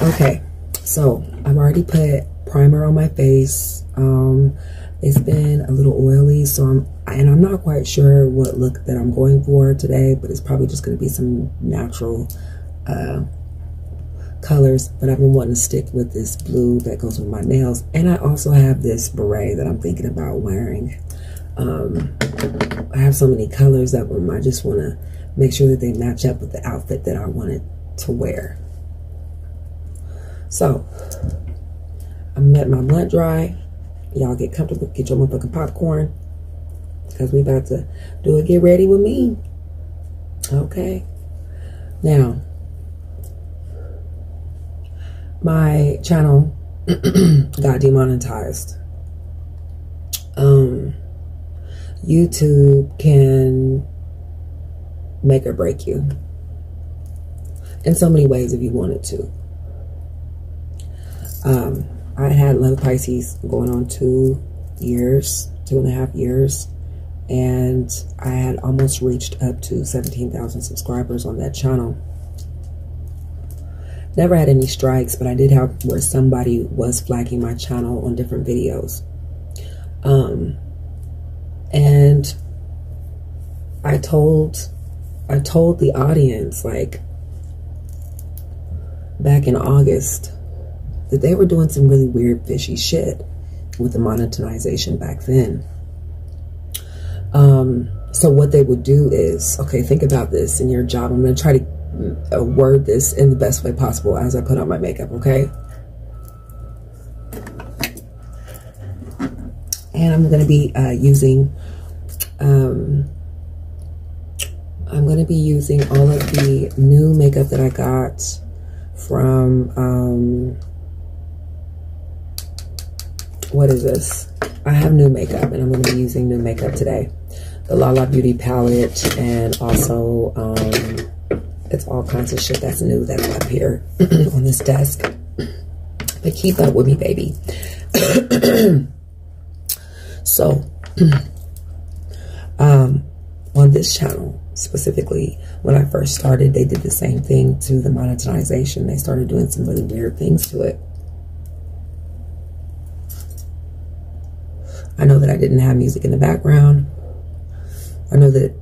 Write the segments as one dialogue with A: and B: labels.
A: Okay, so I've already put primer on my face. It's been a little oily, so I'm not quite sure what look that I'm going for today, but it's probably just going to be some natural colors. But I've been wanting to stick with this blue that goes with my nails, and I also have this beret that I'm thinking about wearing. I have so many colors of them. I just want to make sure that they match up with the outfit that I wanted to wear. So I'm letting my blunt dry. Y'all get comfortable, get your motherfucking popcorn, because we about to do a get ready with me. Okay. Now, my channel got demonetized. YouTube can make or break you in so many ways if you wanted to. I had Love Pisces going on 2.5 years, and I had almost reached up to 17,000 subscribers on that channel. Never had any strikes, but I did have where somebody was flagging my channel on different videos. And I told the audience, like, back in August, that they were doing some really weird, fishy shit with the monetization back then. So what they would do is, okay, think about this in your job. I'm going to try to word this in the best way possible as I put on my makeup, okay? And I'm going to be using all of the new makeup that I got from what is this? I have new makeup, and I'm going to be using new makeup today. The Lala Beauty palette, and also it's all kinds of shit that's new that's up here on this desk. But keep up with me, baby. So, on this channel specifically, when I first started, they did the same thing to the monetization. They started doing some really weird things to it. I know that I didn't have music in the background. I know that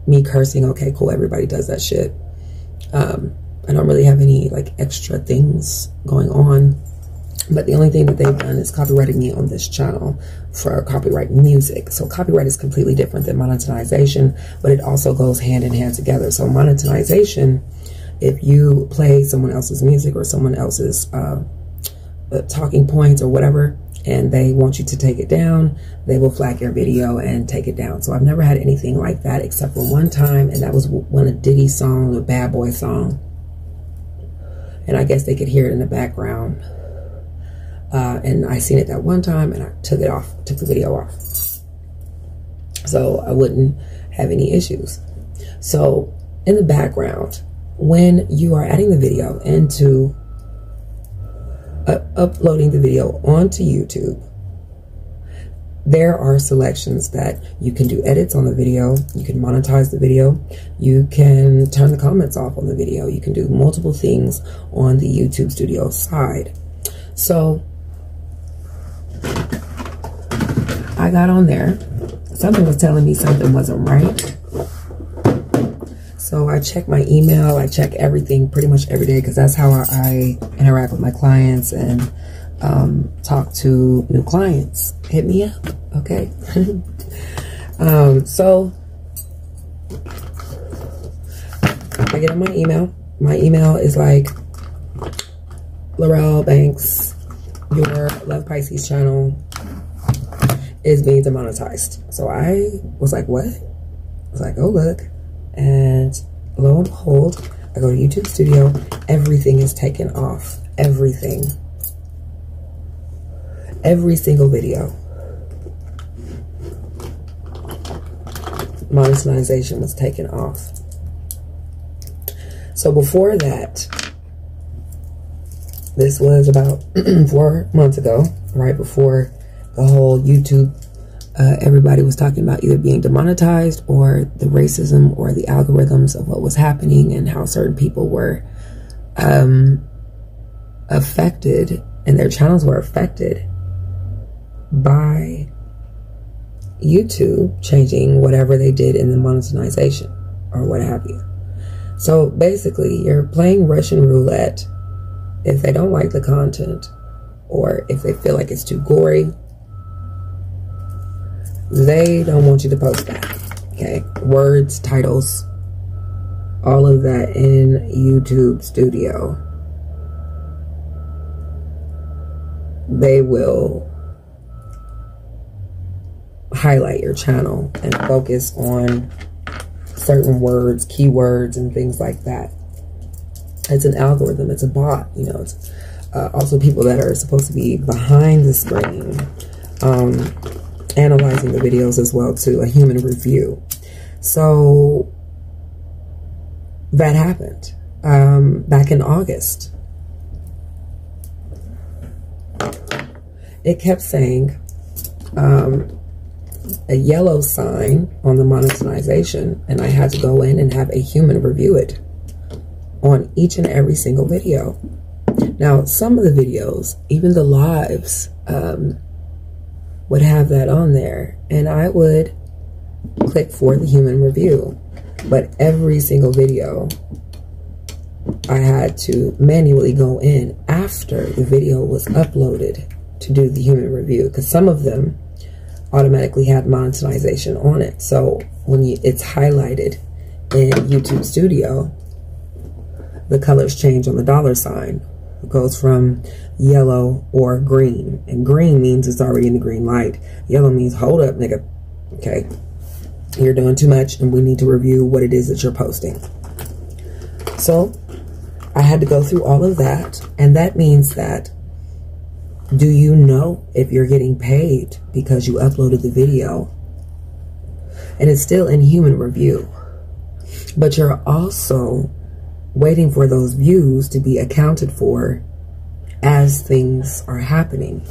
A: me cursing, okay, cool, everybody does that shit. I don't really have any like extra things going on. But the only thing that they've done is copyrighted me on this channel for copyright music. So copyright is completely different than monetization, but it also goes hand in hand together. So monetization, if you play someone else's music or someone else's talking points or whatever, and they want you to take it down, they will flag your video and take it down. So I've never had anything like that except for one time, and that was one of Diddy's song, the Bad Boy song. And I guess they could hear it in the background. And I seen it that one time, and I took it off, took the video off, so I wouldn't have any issues. So in the background, when you are adding the video into uploading the video onto YouTube, there are selections that you can do edits on the video. You can monetize the video. You can turn the comments off on the video. You can do multiple things on the YouTube Studio side. So I got on there. Something was telling me something wasn't right. So I check my email. I check everything pretty much every day, because that's how I interact with my clients and talk to new clients. Hit me up, okay? So I get on my email. My email is like, Laurel Banks, your Love Pisces channel is being demonetized. So I was like, what? I was like, oh, look. And lo and behold, I go to YouTube Studio. Everything is taken off. Everything. Every single video. Monetization was taken off. So before that, this was about 4 months ago, right before the whole YouTube, everybody was talking about either being demonetized or the racism or the algorithms of what was happening and how certain people were affected, and their channels were affected by YouTube changing whatever they did in the monetization or what have you. So basically, you're playing Russian roulette. If they don't like the content, or if they feel like it's too gory, they don't want you to post that. Okay, words, titles, all of that in YouTube Studio. They will highlight your channel and focus on certain words, keywords, and things like that. It's an algorithm. It's a bot. You know, it's also people that are supposed to be behind the screen, analyzing the videos as well too, a human review. So that happened back in August. It kept saying a yellow sign on the monetization, and I had to go in and have a human review it on each and every single video. Now, some of the videos, even the lives, would have that on there, and I would click for the human review. But every single video, I had to manually go in after the video was uploaded to do the human review, because some of them automatically had monetization on it. So when it's highlighted in YouTube Studio, the colors change on the dollar sign. It goes from yellow or green, and green means it's already in the green light. Yellow means hold up, nigga. Okay, you're doing too much and we need to review what it is that you're posting. So I had to go through all of that, and that means that, do you know if you're getting paid because you uploaded the video? And it's still in human review, but you're also waiting for those views to be accounted for as things are happening.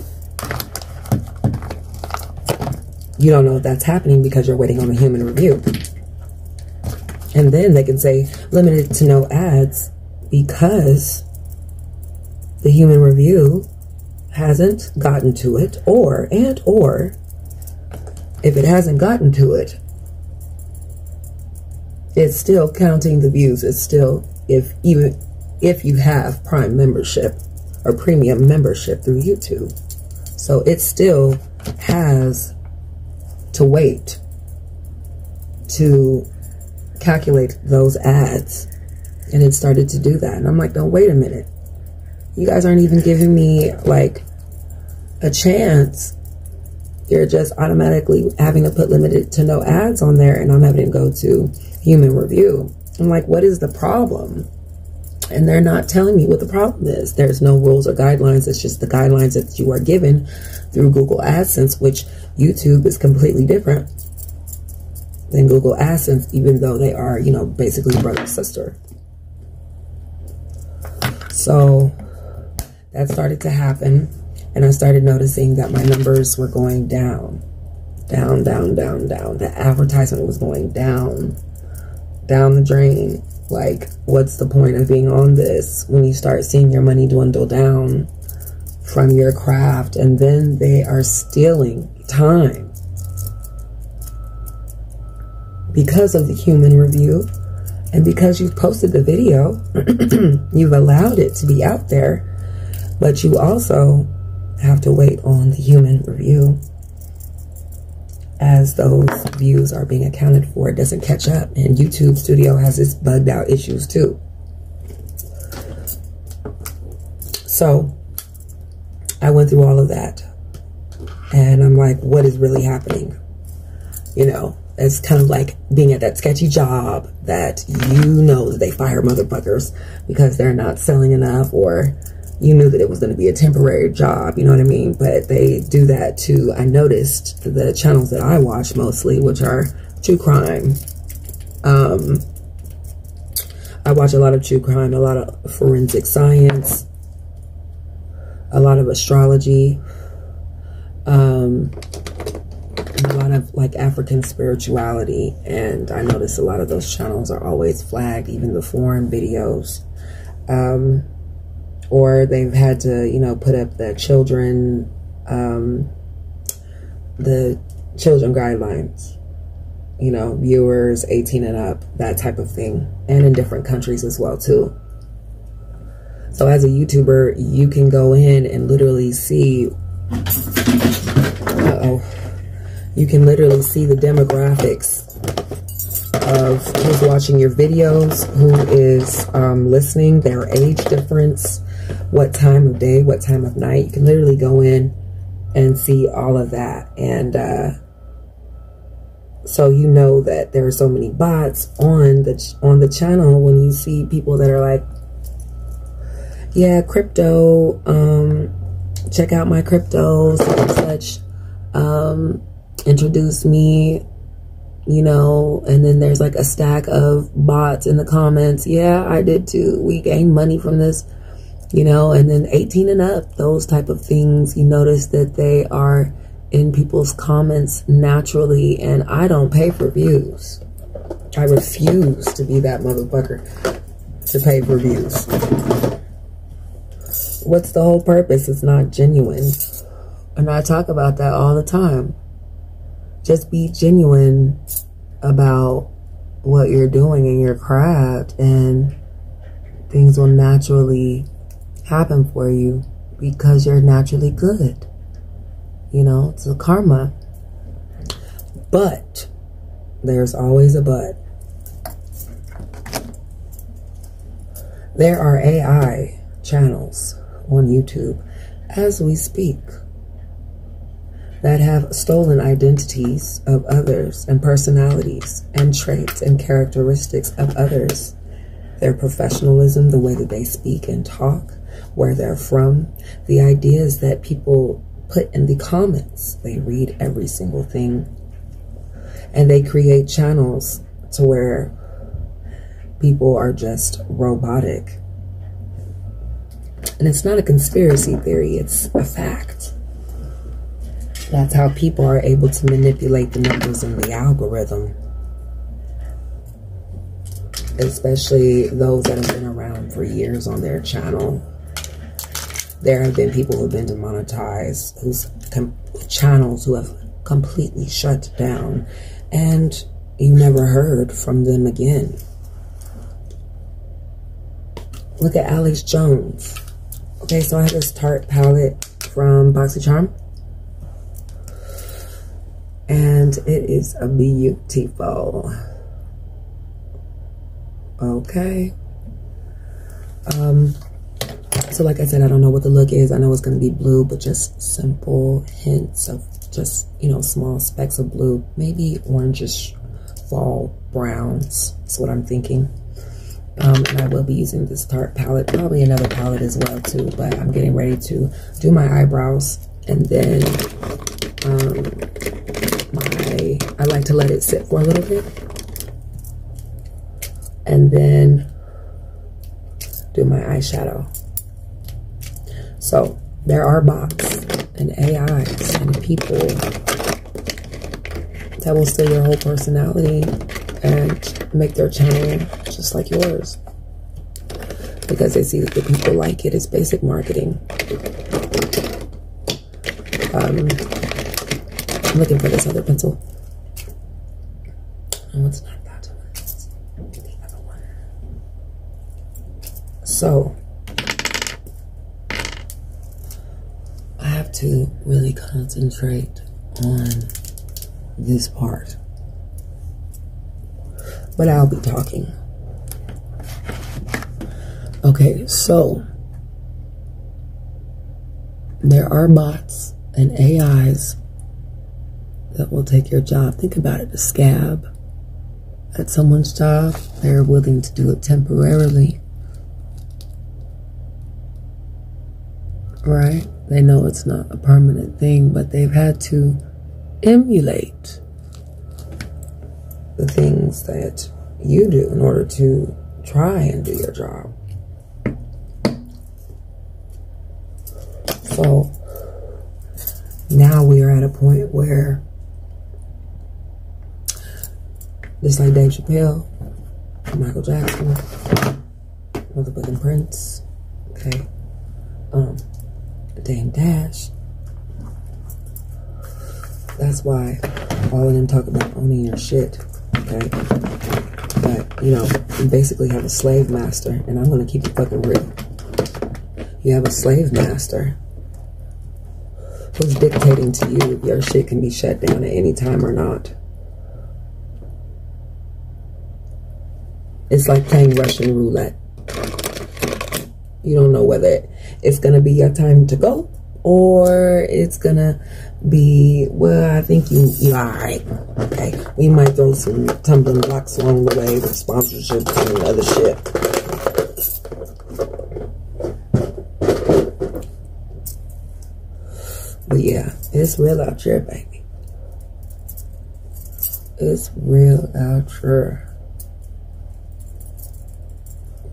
A: You don't know if that's happening because you're waiting on a human review. And then they can say limited to no ads because the human review hasn't gotten to it, or if it hasn't gotten to it, it's still counting the views. It's still, even if you have Prime membership or premium membership through YouTube. So it still has to wait to calculate those ads. And it started to do that. And I'm like, no, wait a minute. You guys aren't even giving me like a chance. You're just automatically having to put limited to no ads on there, and I'm having to go to human review. I'm like, what is the problem? And they're not telling me what the problem is. There's no rules or guidelines. It's just the guidelines that you are given through Google AdSense, which YouTube is completely different than Google AdSense, even though they are, you know, basically brother and sister. So that started to happen, and I started noticing that my numbers were going down. Down. The advertisement was going down the drain. Like, what's the point of being on this when you start seeing your money dwindle down from your craft? And then they are stealing time because of the human review. And because you've posted the video, you've allowed it to be out there, but you also have to wait on the human review as those views are being accounted for. It doesn't catch up. And YouTube Studio has its bugged out issues too. So I went through all of that, and I'm like, what is really happening? You know, it's kind of like being at that sketchy job that you know that they fire motherfuckers because they're not selling enough, or you knew that it was going to be a temporary job, you know what I mean? But they do that too. I noticed the channels that I watch mostly, which are true crime. I watch a lot of true crime, a lot of forensic science, a lot of astrology, a lot of like African spirituality. And I notice a lot of those channels are always flagged, even the foreign videos. or they've had to, you know, put up the children guidelines, you know, viewers 18 and up, that type of thing, and in different countries as well too. So as a YouTuber, you can go in and literally see, you can literally see the demographics of who's watching your videos, who is listening, their age difference, what time of day, what time of night. You can literally go in and see all of that. And so you know that there are so many bots on the channel when you see people that are like, yeah, crypto, check out my cryptos and such, introduce me, you know, and then there's like a stack of bots in the comments. Yeah, I did too. We gained money from this, you know, and then 18 and up, those type of things. You notice that they are in people's comments naturally, and I don't pay for views. I refuse to be that motherfucker to pay for views. What's the whole purpose? It's not genuine. And I talk about that all the time. Just be genuine about what you're doing in your craft, and things will naturally happen for you because you're naturally good. You know, it's a karma. But there's always a but. There are AI channels on YouTube as we speak that have stolen identities of others and personalities and traits and characteristics of others. Their professionalism, the way that they speak and talk, where they're from, the ideas that people put in the comments. They read every single thing. And they create channels to where people are just robotic. And it's not a conspiracy theory, it's a fact. That's how people are able to manipulate the numbers in the algorithm. Especially those that have been around for years on their channel. There have been people who have been demonetized, whose channels who have completely shut down, and you never heard from them again. Look at Alex Jones. Okay, so I have this Tarte palette from BoxyCharm. And it is a beautiful. Okay. So like I said, I don't know what the look is. I know it's going to be blue, but just simple hints of just, you know, small specks of blue. Maybe orangish fall browns. That's what I'm thinking. And I will be using this Tarte palette. Probably another palette as well too. But I'm getting ready to do my eyebrows. And then I like to let it sit for a little bit. And then do my eyeshadow. So there are bots and AIs and people that will steal your whole personality and make their channel just like yours. Because they see that the people like it. It's basic marketing. I'm looking for this other pencil. Oh, it's not that one. It's the other one. So I have to really concentrate on this part. But I'll be talking. Okay, so there are bots and AIs that will take your job. Think about it, the scab at someone's job. They're willing to do it temporarily. Right? They know it's not a permanent thing, but they've had to emulate the things that you do in order to try and do your job. So now we are at a point where, just like Dave Chappelle, Michael Jackson, motherfucking Prince, okay, Dame Dash. That's why all of them talk about owning your shit, okay? But, you know, you basically have a slave master, and I'm going to keep it fucking real. You have a slave master who's dictating to you if your shit can be shut down at any time or not. It's like playing Russian roulette. You don't know whether it's going to be your time to go or it's going to be, well, I think you're all right. Okay. We might throw some tumbling blocks along the way with sponsorships and other shit. But yeah, it's real out here, baby. It's real out here.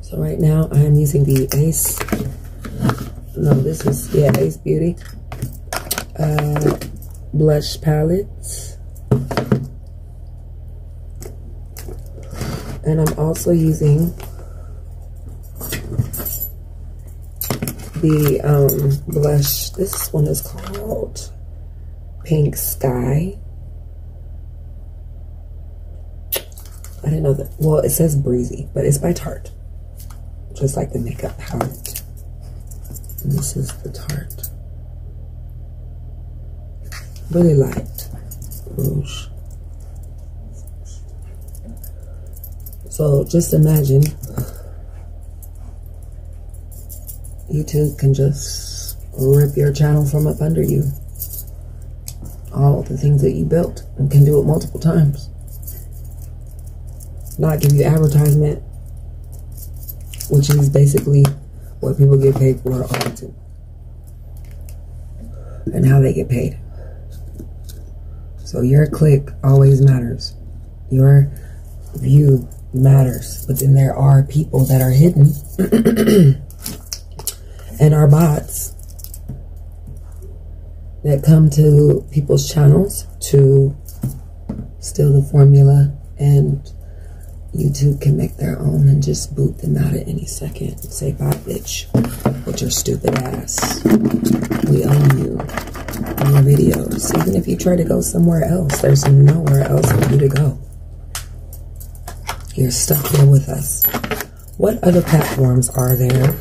A: So right now I am using the Ace. No, this is, yeah, Ace Beauty blush palette. And I'm also using the blush. This one is called Pink Sky. I didn't know that. Well, it says Breezy, but it's by Tarte. Just like the makeup palette. And this is the Tarte. Really light rouge. So just imagine YouTube can just rip your channel from up under you. All the things that you built, and can do it multiple times. Not give you advertisement, which is basically what people get paid for on YouTube. And how they get paid. So your click always matters. Your view matters. But then there are people that are hidden and are bots that come to people's channels to steal the formula, and YouTube can make their own and just boot them out at any second and say, bye, bitch, with your stupid ass. We own you on your videos. Even if you try to go somewhere else, there's nowhere else for you to go. You're stuck here with us. What other platforms are there?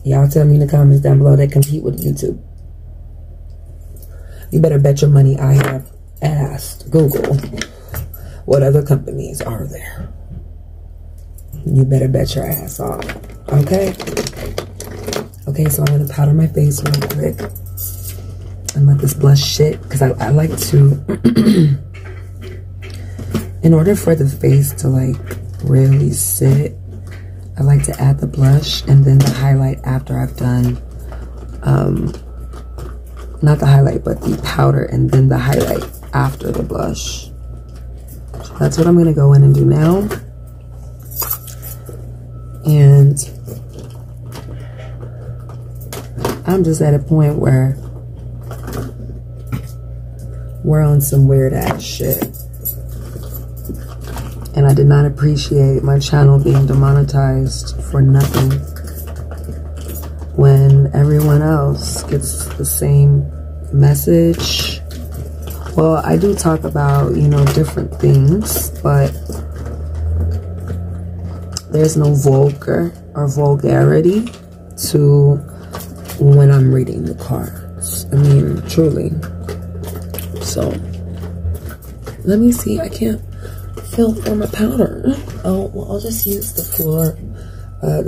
A: Y'all tell me in the comments down below that compete with YouTube. You better bet your money I have asked Google what other companies are there. You better bet your ass off. Okay? Okay, so I'm going to powder my face real quick. And let this blush shit. Because I like to... in order for the face to like really sit, I like to add the blush and then the highlight after I've done... not the highlight, but the powder and then the highlight after the blush. So that's what I'm going to go in and do now. And I'm just at a point where we're on some weird ass shit. And I did not appreciate my channel being demonetized for nothing when everyone else gets the same message. Well, I do talk about, you know, different things, but there's no vulgar or vulgarity to when I'm reading the cards. I mean, truly. So, let me see. I can't feel for my powder. Oh, well, I'll just use the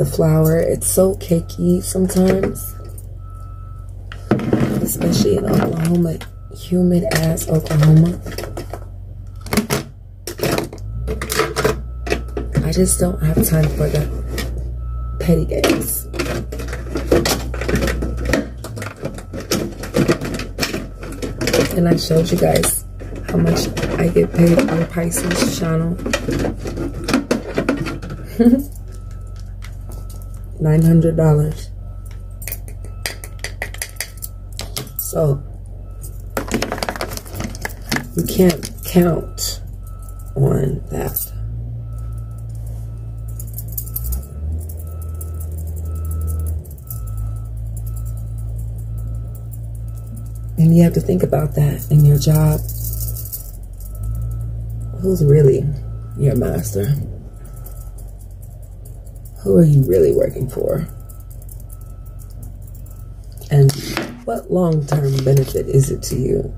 A: flour. It's so cakey sometimes, especially in Oklahoma, humid ass Oklahoma. I just don't have time for the petty games. And I showed you guys how much I get paid on Pisces channel. $900. So you can't count on that. And you have to think about that in your job. Who's really your master? Who are you really working for? And what long-term benefit is it to you?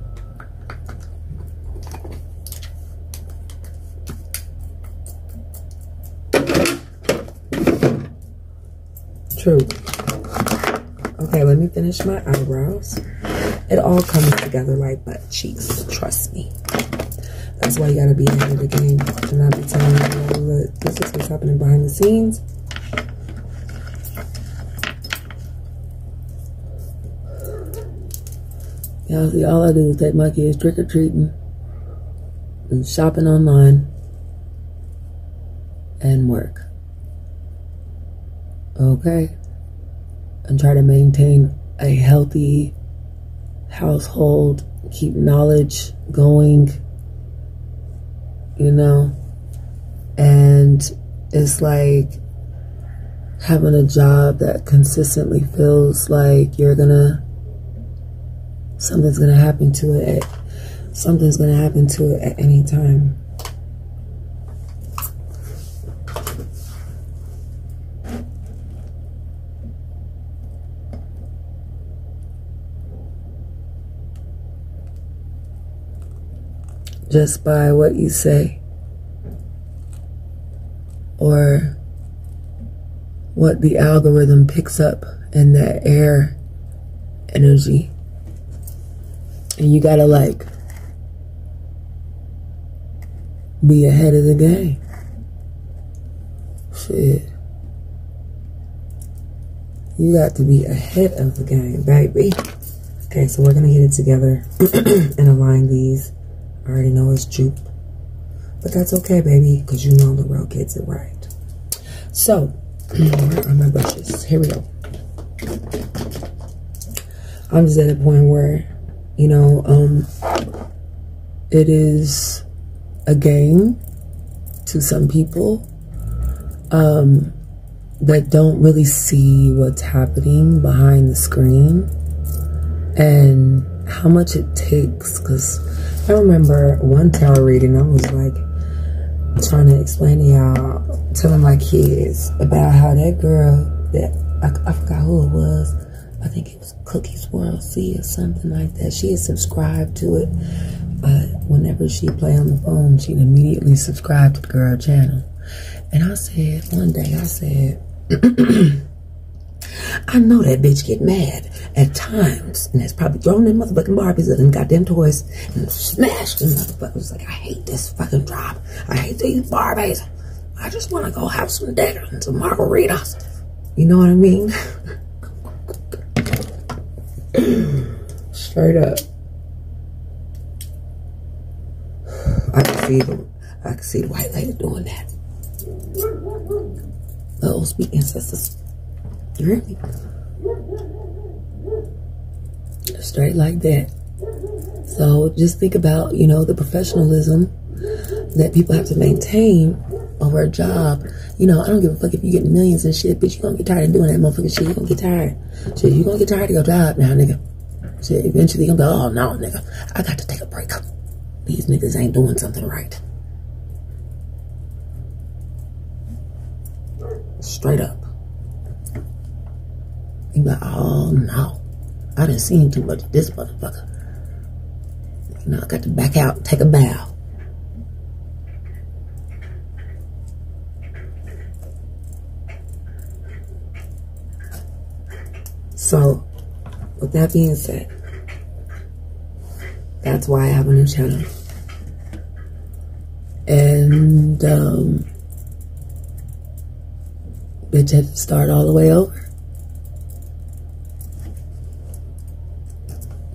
A: True. Okay, let me finish my eyebrows. It all comes together like butt cheeks. Trust me. That's why you gotta be ahead of the game. And I'll be telling you, look, this is what's happening behind the scenes. Y'all see, all I do is take my kids trick-or-treating and shopping online and work. Okay? And try to maintain a healthy household, keep knowledge going, you know? And it's like having a job that consistently feels like something's gonna happen to it at any time. Just by what you say or what the algorithm picks up in that air energy. And you gotta like be ahead of the game. Shit. You got to be ahead of the game, baby. Okay, so we're gonna get it together and align these. I already know it's jupe, but that's okay, baby, because you know the world gets it right. So, where are my brushes? Here we go. I'm just at a point where, you know, it is a game to some people that don't really see what's happening behind the screen and how much it takes. Because I remember one tarot reading, I was like trying to explain to y'all, telling my kids about how that girl that I forgot who it was. I think it was Cookie's World C or something like that. She had subscribed to it, but whenever she'd play on the phone, she'd immediately subscribe to the girl channel. And I said, one day, I said, I know that bitch get mad at times, and has probably thrown them motherfucking Barbies at them goddamn toys and smashed them motherfuckers. Like, I hate this fucking job. I hate these Barbies. I just want to go have some dinner and some margaritas. You know what I mean? Straight up. I can see the white lady doing that. Oh, sweet ancestors. You hear me? Straight like that. So just think about, you know, the professionalism that people have to maintain over a job. You know, I don't give a fuck if you get millions and shit, bitch. You gonna get tired of doing that motherfucking shit. You gonna get tired. Shit, you gonna get tired of your job now, nigga. Shit, eventually you gonna be, oh no, nigga, I got to take a break. These niggas ain't doing something right. Straight up. You be like, oh no, I done seen too much of this motherfucker. You know, I got to back out and take a bow. So, with that being said, that's why I have a new channel. And, bitch had to start all the way over.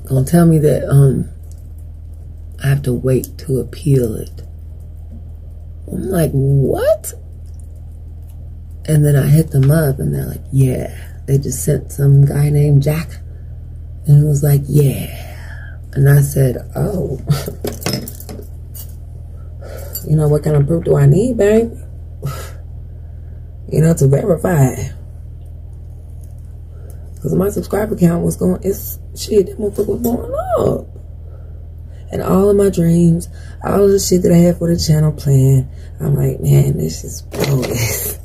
A: Gonna tell me that, I have to wait to appeal it. I'm like, what? And then I hit them up and they're like, yeah. They just sent some guy named Jack. And it was like, yeah. And I said, oh. You know, what kind of proof do I need, babe? You know, to verify. Because my subscriber count was going, that motherfucker was going up. And all of my dreams, all of the shit that I had for the channel planned, I'm like, man, this is bogus.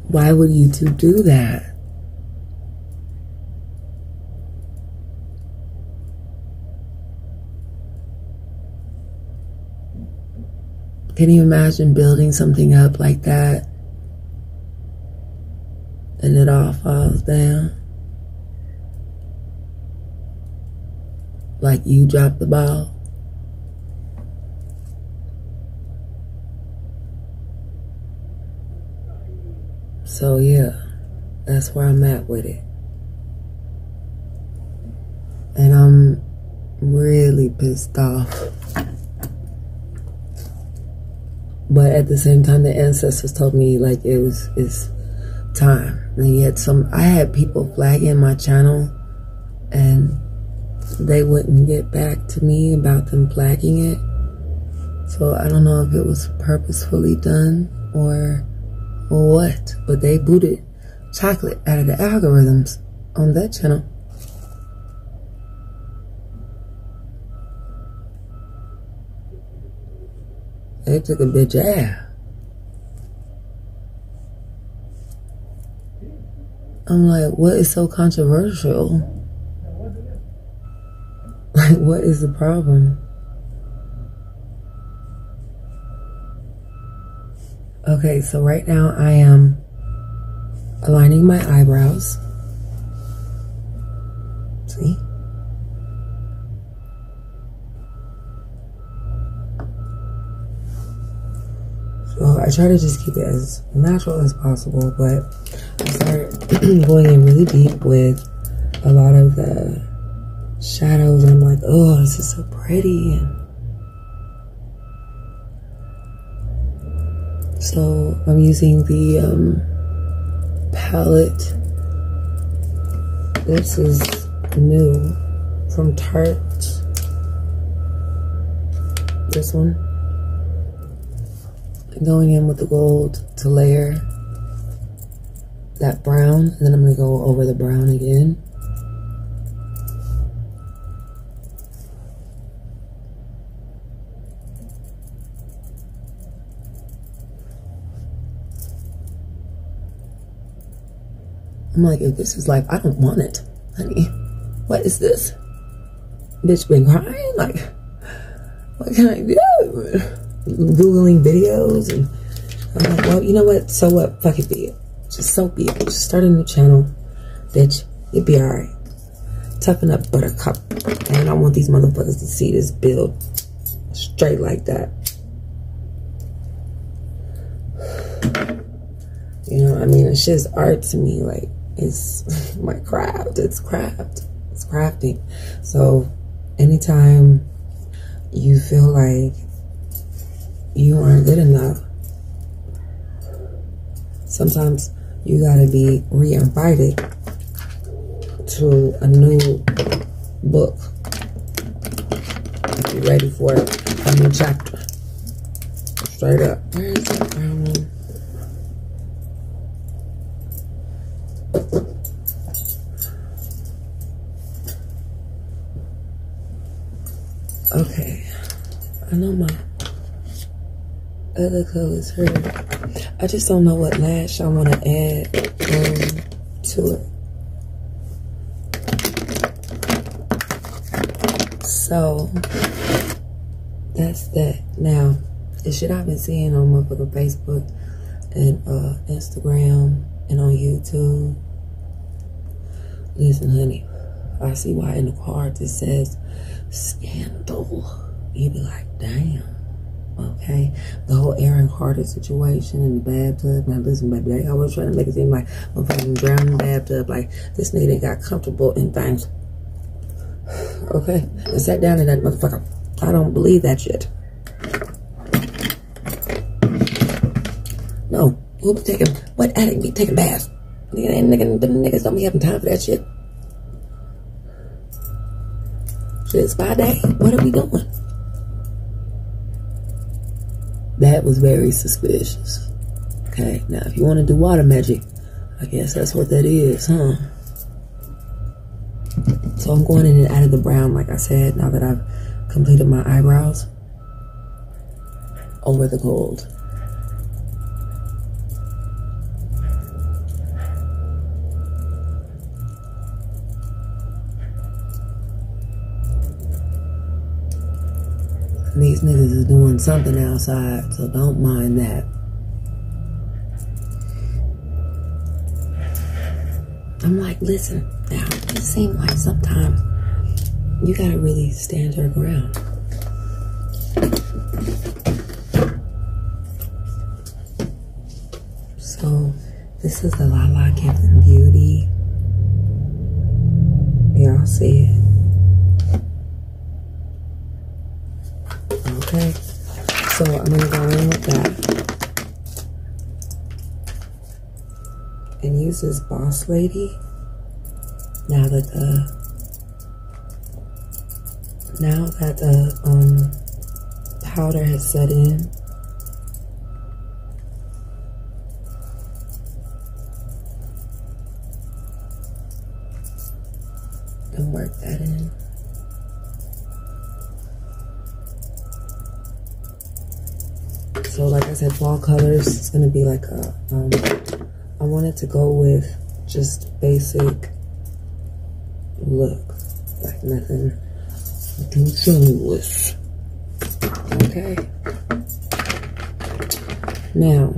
A: Why would YouTube do that? Can you imagine building something up like that and it all falls down? Like you dropped the ball? So yeah, that's where I'm at with it. And I'm really pissed off. But at the same time, the ancestors told me like it's time. And yet I had people flagging my channel and they wouldn't get back to me about them flagging it. So I don't know if it was purposefully done or what. But they booted chocolate out of the algorithms on that channel. They took a bitch out. I'm like, what is so controversial? Like, what is the problem? Okay, so right now I am aligning my eyebrows. See? So I try to just keep it as natural as possible, but I started going in really deep with a lot of the shadows. I'm like, oh, this is so pretty. So I'm using the palette. This is new from Tarte. This one. Going in with the gold to layer that brown, and then I'm going to go over the brown again. I'm like, if this is life, I don't want it, honey. What is this? Bitch been crying? Like, what can I do? Googling videos, and I'm like, well, you know what? So what? Fuck it, be it. Just so be it. Just start a new channel, bitch. You'll be alright. Toughen up, buttercup. And I don't want these motherfuckers to see this build straight like that. You know what I mean? It's just art to me. Like, it's my craft. It's craft. It's crafting. So anytime you feel like you aren't good enough, sometimes you gotta be re-invited to a new book. Be ready for a new chapter. Straight up. Where is that brown one? Okay. I know my other colors here. I just don't know what lash I want to add to it. So that's that. Now, the shit I've been seeing on motherfucking Facebook and Instagram and on YouTube. Listen, honey, I see why in the card it says scandal. You be like, damn. Okay, the whole Aaron Carter situation in the bathtub. Now listen, baby, they always trying to make it seem like motherfucking drowning in the bathtub, like this nigga ain't got comfortable in things. Okay, and sat down in that motherfucker. I don't believe that shit. No, who be taking, what addict be taking baths? Niggas don't be having time for that shit. Shit, spa day? What are we doing? That was very suspicious. Okay, now if you want to do water magic, I guess that's what that is, huh? So I'm going in and out of the brown, like I said, now that I've completed my eyebrows, over the gold. These niggas is doing something outside, so don't mind that. I'm like, listen, now, it seems like sometimes you gotta really stand your ground. So, this is the Lala Giving Beauty. Y'all see it? Okay, so I'm gonna go in with that and use this Boss Lady. Now that the powder has set in, and work that in. So like I said, fall colors, it's going to be like a, I wanted to go with just basic look, like nothing strenuous. Okay. Now,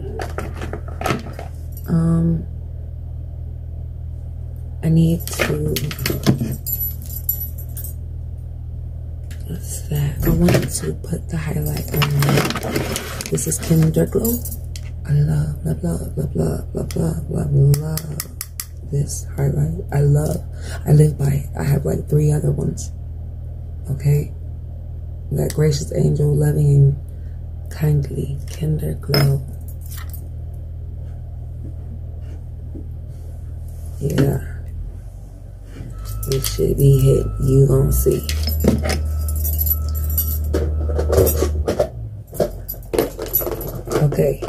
A: I need to, what's that? I wanted to put the highlight on there. This is Glow. I love this highlight. I live by it. I have like 3 other ones. Okay? We got Gracious Angel, Loving and Kindly, Glow. Yeah. It should be hit. You gonna see. Okay,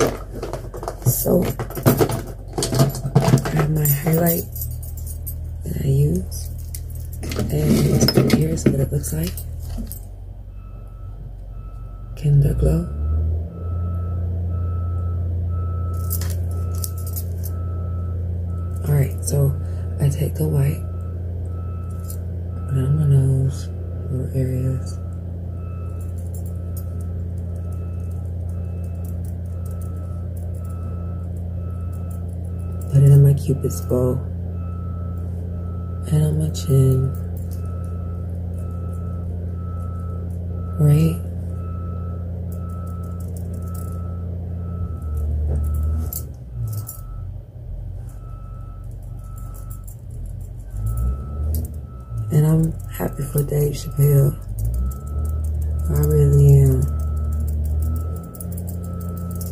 A: so I have my highlight that I use, and here's what it looks like. Glow. Alright, so I take the white, put it on my nose, little areas. Put it in my Cupid's bow and on my chin, right? And I'm happy for Dave Chappelle. I really am.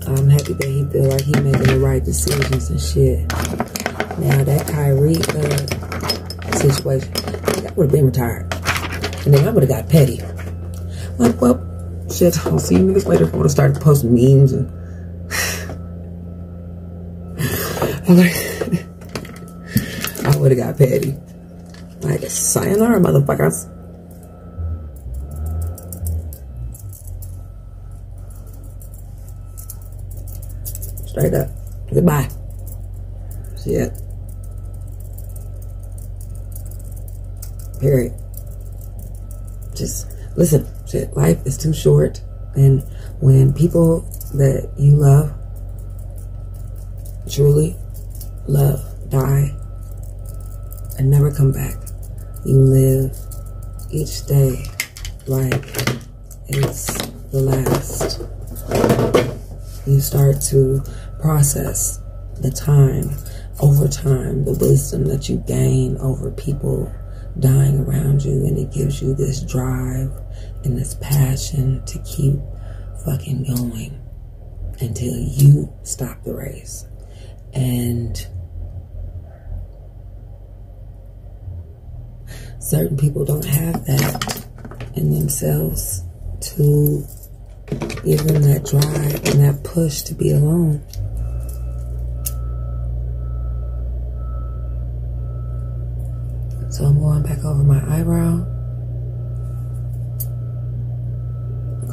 A: I'm happy that he feel like he making the right decisions and shit. Now that Kyrie situation, that would have been retired, and then I would have got petty. Like, well, shit. I'll see you niggas later. I want to start posting memes and. I'm like, I would have got petty. Like, sayonara, motherfuckers. Straight up. Goodbye. Shit. Period. Just listen. Shit. Life is too short. And when people that you love, truly love, die and never come back, you live each day like it's the last. You start to process the time, over time, the wisdom that you gain over people dying around you, and it gives you this drive and this passion to keep fucking going until you stop the race. And certain people don't have that in themselves to give them that drive and that push to be alone. Going back over my eyebrow.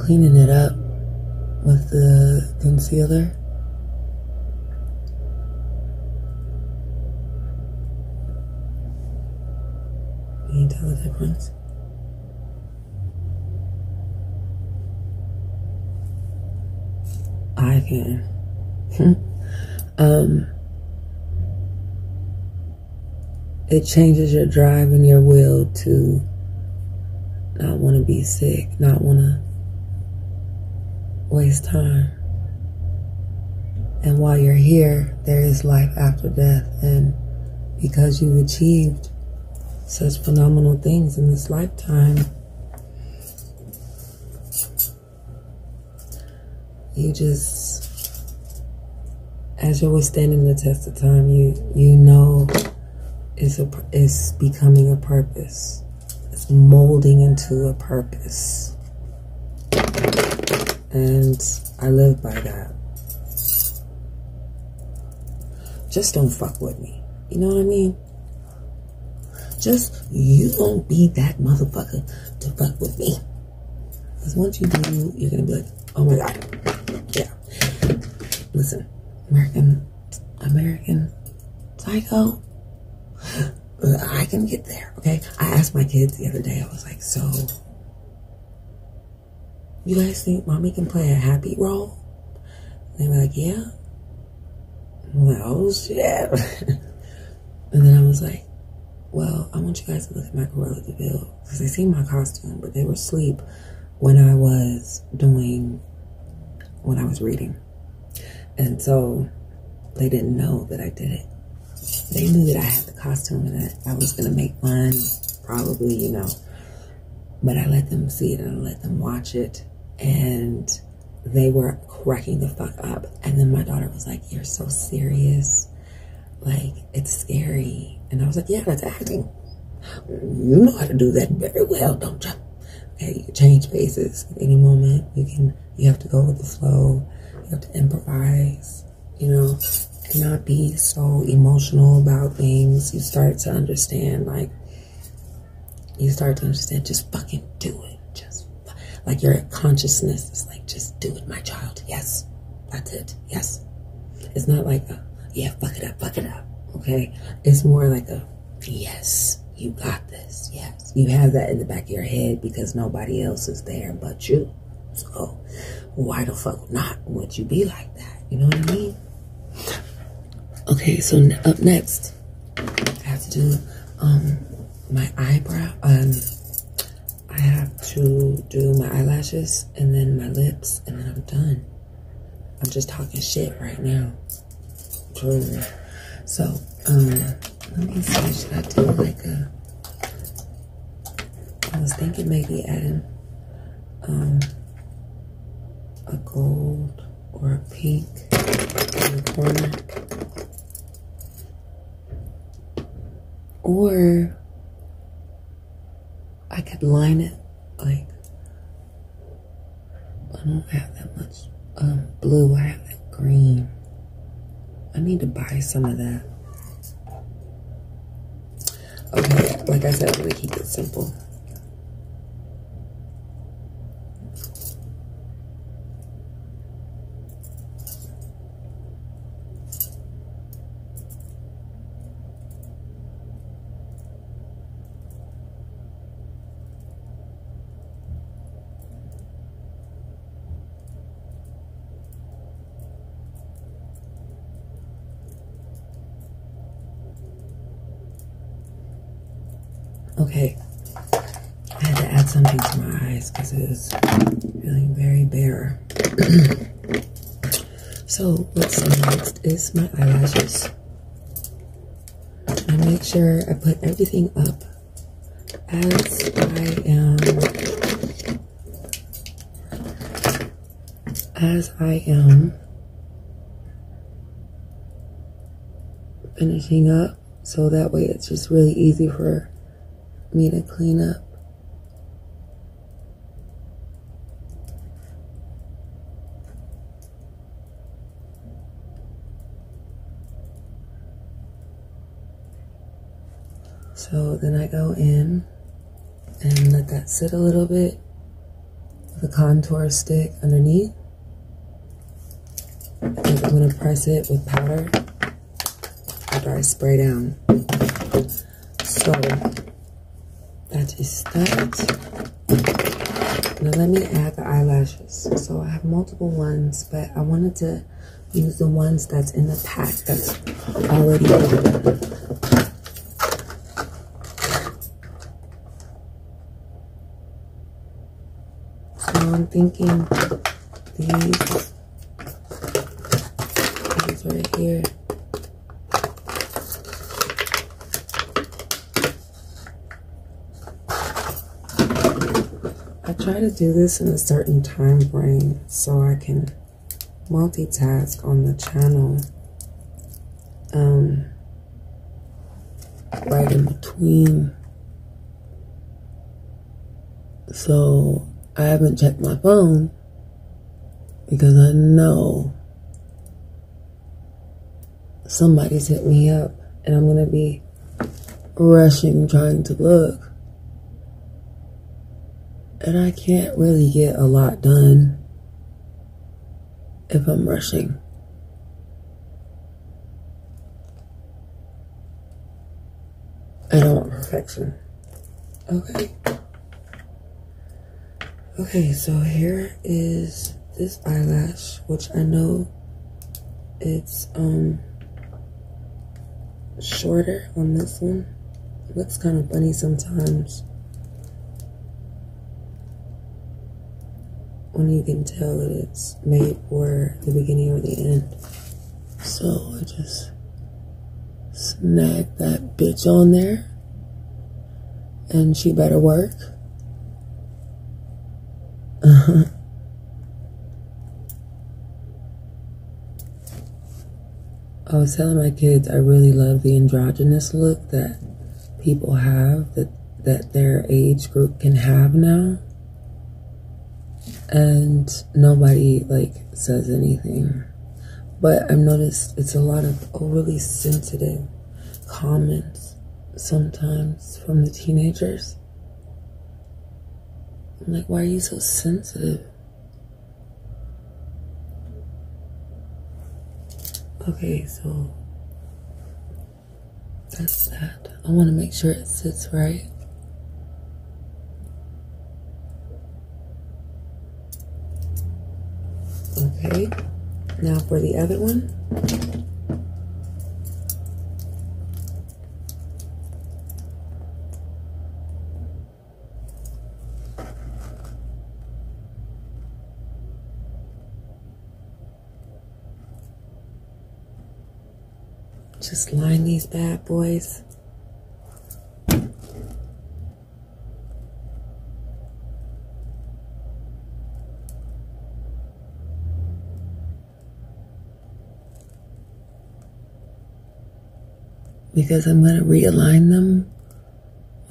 A: Cleaning it up with the concealer. Can you tell the difference? I can. It changes your drive and your will to not want to be sick, not want to waste time. And while you're here, there is life after death. And because you've achieved such phenomenal things in this lifetime, you just, as you're withstanding the test of time, you know it's becoming a purpose. It's molding into a purpose. And I live by that. Just don't fuck with me. You know what I mean? Just, you don't be that motherfucker to fuck with me. Because once you do, you're going to be like, oh my God. Yeah. Listen, American Psycho. I can get there, okay? I asked my kids the other day, I was like, so, you guys think mommy can play a happy role? And they were like, yeah. I'm like, oh shit. And then I was like, well, I want you guys to look at my Cruella de Vil, because they seen my costume, but they were asleep when I was reading. And so they didn't know that I did it. They knew that I had the costume and that I was going to make fun, probably, you know. But I let them see it and I let them watch it. And they were cracking the fuck up. And then my daughter was like, you're so serious. Like, it's scary. And I was like, yeah, that's acting. You know how to do that very well, don't you? Okay, you can change faces at any moment. You have to go with the flow. You have to improvise, you know, and not be so emotional about things. You start to understand, just fucking do it. Just, like, your consciousness is like, just do it, my child. Yes, that's it. Yes. It's not like yeah, fuck it up, okay? It's more like yes, you got this, yes. You have that in the back of your head because nobody else is there but you. So, why the fuck not would you be like that? You know what I mean? Okay, so up next, I have to do my eyebrow. I have to do my eyelashes and then my lips, and then I'm done. I'm just talking shit right now. Truly. So, let me see, should I do like I was thinking maybe adding a gold or a pink in the corner. Or I could line it like, I don't have that much blue, I have that green. I need to buy some of that. Okay, like I said, I'm gonna keep it simple. Okay, I had to add something to my eyes because it was feeling very bare. So what's next is my eyelashes. I make sure I put everything up as I am finishing up, so that way it's just really easy for me to clean up. So then I go in and let that sit a little bit with a contour stick underneath. Because I'm going to press it with powder after I spray down. So that is that. Now let me add the eyelashes. So I have multiple ones, but I wanted to use the ones that's in the pack that's already open. So I'm thinking these right here. I try to do this in a certain time frame so I can multitask on the channel. Right in between. So I haven't checked my phone because I know somebody's hit me up and I'm gonna be rushing trying to look. And I can't really get a lot done if I'm rushing. I don't want perfection. Okay. Okay, so here is this eyelash, which I know it's shorter on this one. It looks kind of funny sometimes when you can tell that it's made for the beginning or the end. So I just snag that bitch on there, and she better work. I was telling my kids I really love the androgynous look that people have, that their age group can have now. And nobody like says anything. But I've noticed it's a lot of overly sensitive comments sometimes from the teenagers. I'm like, why are you so sensitive? Okay, so that's that. I want to make sure it sits right. Okay, now for the other one. Just line these bad boys. Because I'm going to realign them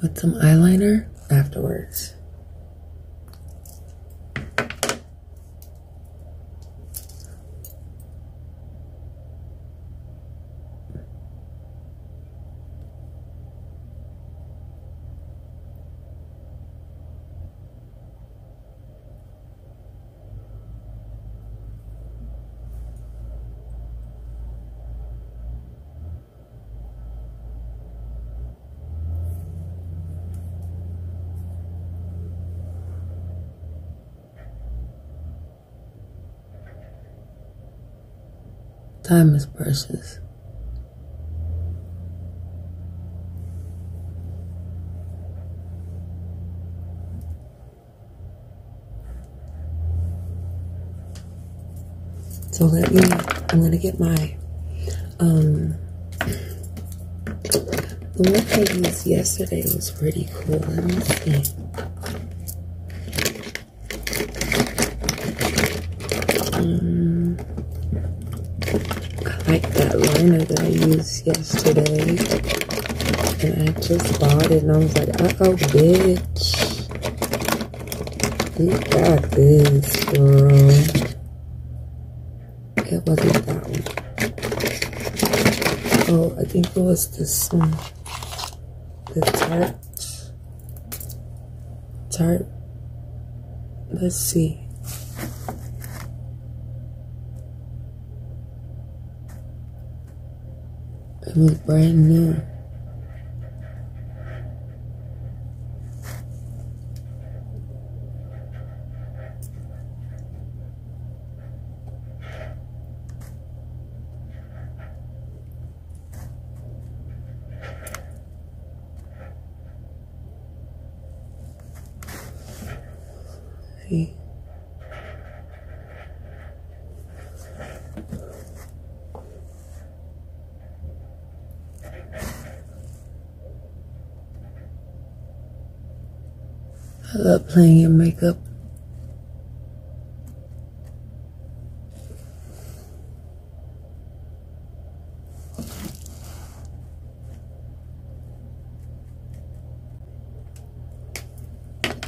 A: with some eyeliner afterwards. Time is precious. So I'm gonna get my, the one I used yesterday was pretty cool. Let me see. I like that liner that I used yesterday, and I just bought it, and I was like, uh-oh, bitch, you got this, girl. It wasn't that one. Oh, I think it was this one this tart. Let's see. It was brand new. See? I love playing your makeup.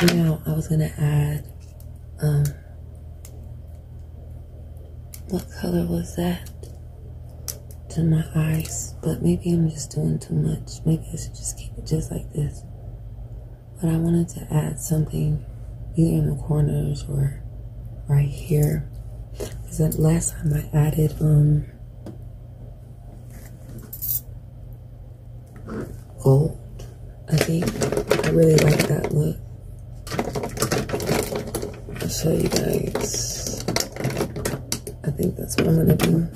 A: Now I was gonna add, what color was that to my eyes? But maybe I'm just doing too much. Maybe I should just keep it just like this. But I wanted to add something either in the corners or right here. Because that last time I added gold, I think. I really like that look. I'll show you guys. I think that's what I'm gonna do.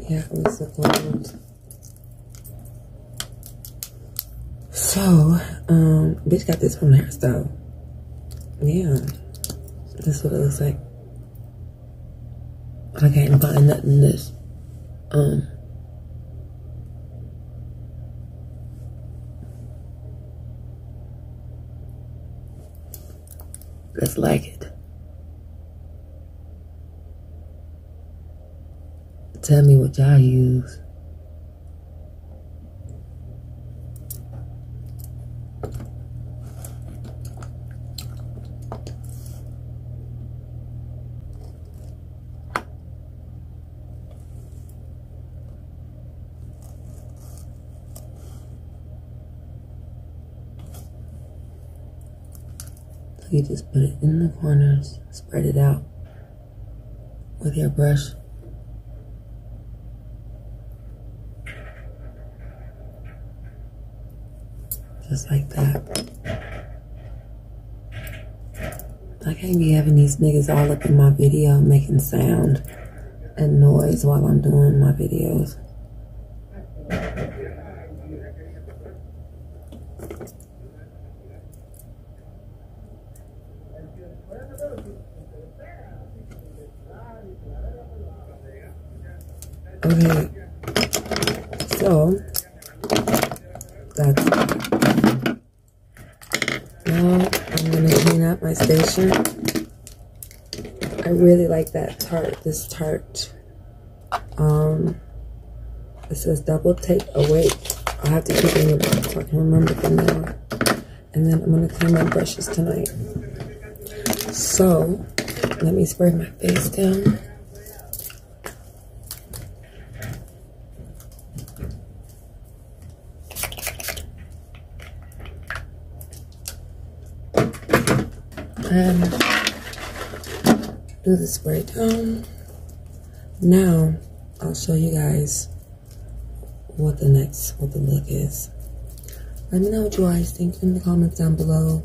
A: Yeah, it was the gold. So, bitch got this from the hairstyle. Yeah, that's what it looks like. I can't find nothing in this. Let's like it. Tell me what y'all use. So you just put it in the corners, spread it out with your brush. Just like that. I can't be having these niggas all up in my video making sound and noise while I'm doing my videos. Okay, so that's it. Now I'm gonna clean up my station. I really like that tart, this tart. It says double take awake. I'll have to keep it in the box so I can remember from now. And then I'm gonna clean my brushes tonight. So let me spray my face down. And do the spray down. Now I'll show you guys what the look is. Let me know what you guys think in the comments down below.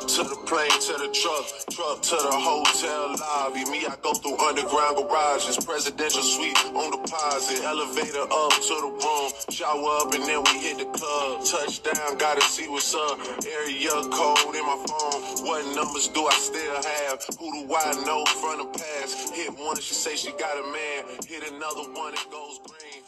B: Truck to the plane, to the truck to the hotel lobby. Me, I go through underground garages, presidential suite on deposit, elevator up to the room, shower up and then we hit the club. Touchdown, gotta see what's up. Area code in my phone. What numbers do I still have? Who do I know from the past? Hit one, she say she got a man. Hit another one, it goes green.